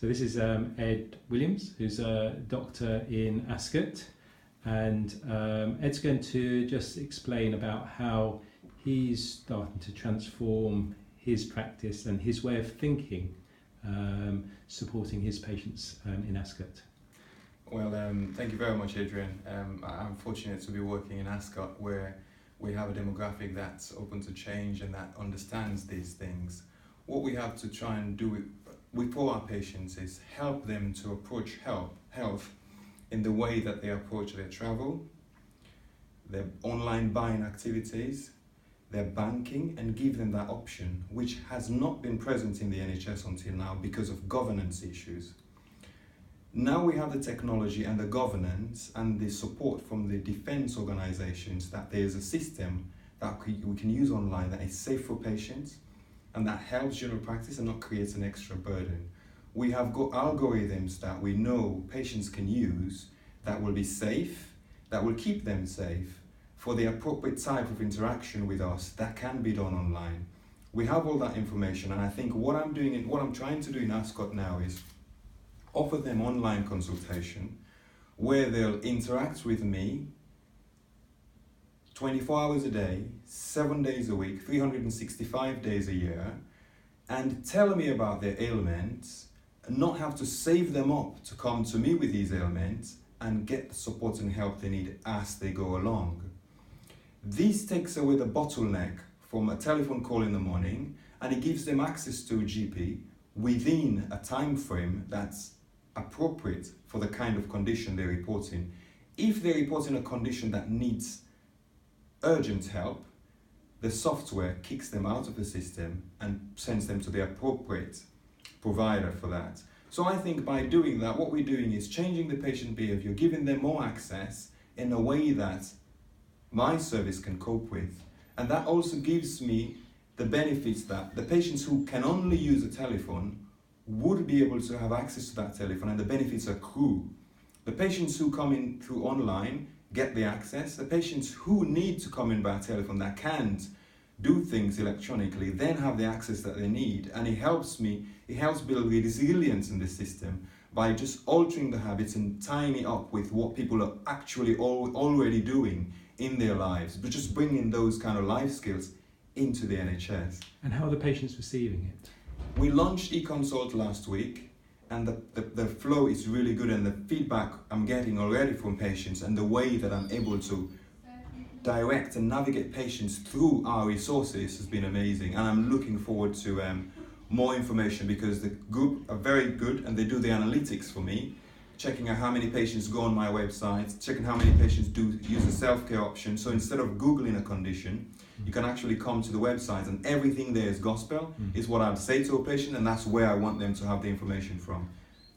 So this is Ed Williams, who's a doctor in Ascot, and Ed's going to just explain about how he's starting to transform his practice and his way of thinking, supporting his patients in Ascot. Well, thank you very much, Adrian. I'm fortunate to be working in Ascot, where we have a demographic that's open to change and that understands these things. What we have to try and do with all our patients is help them to approach health in the way that they approach their travel, their online buying activities, their banking, and give them that option, which has not been present in the NHS until now because of governance issues. Now we have the technology and the governance and the support from the defense organizations that there's a system that we can use online that is safe for patients and that helps general practice and not creates an extra burden. We have got algorithms that we know patients can use that will be safe, that will keep them safe for the appropriate type of interaction with us that can be done online. We have all that information, and I think what I'm doing and what I'm trying to do in Ascot now is offer them online consultation where they'll interact with me 24 hours a day, 7 days a week, 365 days a year, and tell me about their ailments and not have to save them up to come to me with these ailments and get the support and help they need as they go along. This takes away the bottleneck from a telephone call in the morning, and it gives them access to a GP within a time frame that's appropriate for the kind of condition they're reporting. If they're reporting a condition that needs urgent help, the software kicks them out of the system and sends them to the appropriate provider for that. So I think by doing that, what we're doing is changing the patient behavior, giving them more access in a way that my service can cope with. And that also gives me the benefits that the patients who can only use a telephone would be able to have access to that telephone, and the benefits accrue. The patients who come in through online get the access. The patients who need to come in by telephone that can't do things electronically then have the access that they need, and it helps build resilience in the system by just altering the habits and tying it up with what people are actually already doing in their lives, but just bringing those kind of life skills into the NHS. And how are the patients receiving it? We launched eConsult last week, and the flow is really good, and the feedback I'm getting already from patients and the way that I'm able to direct and navigate patients through our resources has been amazing, and I'm looking forward to more information because the group are very good and they do the analytics for me, checking out how many patients go on my website, checking how many patients do use the self-care option. So instead of Googling a condition, you can actually come to the website and everything there is gospel, is what I'd say to a patient, and that's where I want them to have the information from.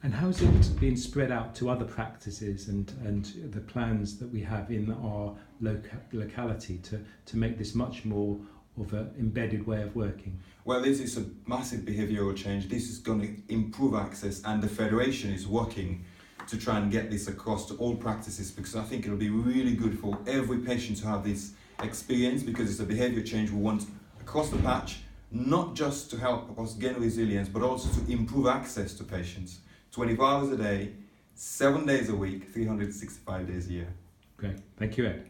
And how is it being spread out to other practices and the plans that we have in our locality to make this much more of an embedded way of working? Well, this is a massive behavioural change. This is going to improve access, and the Federation is working to try and get this across to all practices, because I think it'll be really good for every patient to have this experience, because it's a behaviour change we want across the patch, not just to help us gain resilience, but also to improve access to patients. 24 hours a day, 7 days a week, 365 days a year. Great. Thank you, Ed.